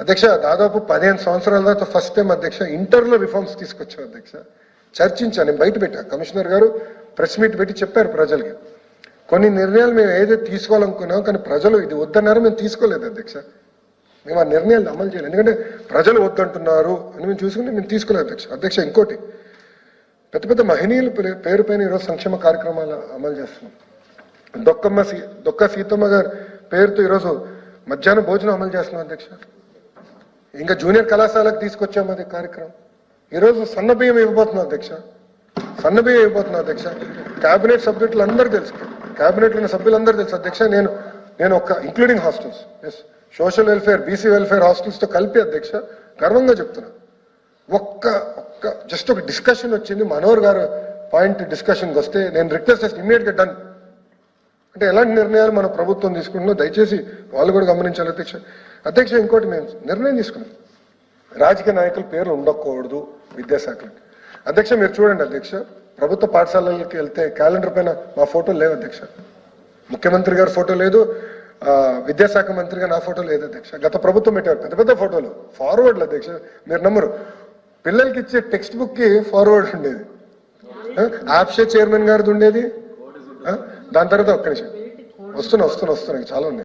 అధ్యక్ష దాదాపు 15 సంవత్సరాల తర్వాత ఫస్ట్ టైం అధ్యక్ష ఇంటర్లో రిఫార్మ్స్ తీసుకొచ్చాం అధ్యక్ష. చర్చించాను, నేను బయట పెట్టా, కమిషనర్ గారు ప్రెస్ మీట్ పెట్టి చెప్పారు ప్రజలకి. కొన్ని నిర్ణయాలు మేము ఏదైతే తీసుకోవాలనుకున్నాం కానీ ప్రజలు ఇది వద్దన్నారు, మేము తీసుకోలేదు అధ్యక్ష. మేము ఆ నిర్ణయాలు అమలు చేయాలి, ఎందుకంటే ప్రజలు వద్దంటున్నారు అని మేము చూసుకుంటే మేము తీసుకోలేదు అధ్యక్ష. అధ్యక్ష ఇంకోటి, పెద్ద పెద్ద మహనీయుల పేరు పైన ఈరోజు సంక్షేమ కార్యక్రమాలు అమలు చేస్తున్నాం. దొక్క సీతమ్మ గారి పేరుతో ఈరోజు మధ్యాహ్న భోజనం అమలు చేస్తున్నాం అధ్యక్ష. ఇంకా జూనియర్ కళాశాలకు తీసుకొచ్చాము అది కార్యక్రమం. ఈరోజు సన్నబియ్యం ఇవ్వబోతున్నాం అధ్యక్ష, సన్నబియ్యం ఇవ్వబోతున్నాం అధ్యక్ష. క్యాబినెట్ సభ్యులు అందరూ తెలుసు, క్యాబినెట్లో ఉన్న సభ్యులందరూ తెలుసు అధ్యక్ష. నేను ఒక including hostels, yes, social welfare, BC welfare హాస్టల్స్తో కలిపి అధ్యక్ష గర్వంగా చెప్తున్నా. జస్ట్ ఒక డిస్కషన్ వచ్చింది, మనోహర్ గారు పాయింట్ డిస్కషన్కి వస్తే నేను రిక్వెస్ట్ చేస్తే ఇమ్మీడియట్గా డన్. అంటే ఎలాంటి నిర్ణయాలు మన ప్రభుత్వం తీసుకుంటుందో దయచేసి వాళ్ళు కూడా గమనించాలి అధ్యక్ష. అధ్యక్ష ఇంకోటి మేము నిర్ణయం తీసుకున్నాం, రాజకీయ నాయకుల పేర్లు ఉండకూడదు విద్యాశాఖలో. అధ్యక్ష మీరు చూడండి అధ్యక్ష, ప్రభుత్వ పాఠశాలలకి వెళ్తే క్యాలెండర్ పైన మా ఫోటోలు లేవు అధ్యక్ష. ముఖ్యమంత్రి గారి ఫోటో లేదు, విద్యాశాఖ మంత్రిగా నా ఫోటో లేదు అధ్యక్ష. గత ప్రభుత్వం పెట్టారు పెద్ద పెద్ద ఫోటోలు, ఫార్వర్డ్లు అధ్యక్ష. మీరు నమ్మరు, పిల్లలకి ఇచ్చే టెక్స్ట్ బుక్కి ఫార్వర్డ్ ఉండేది, ఆప్షే చైర్మన్ గారిది ఉండేది. దాని తర్వాత ఒక్క నిమిషం వస్తున్నా చాలా ఉన్నాయి.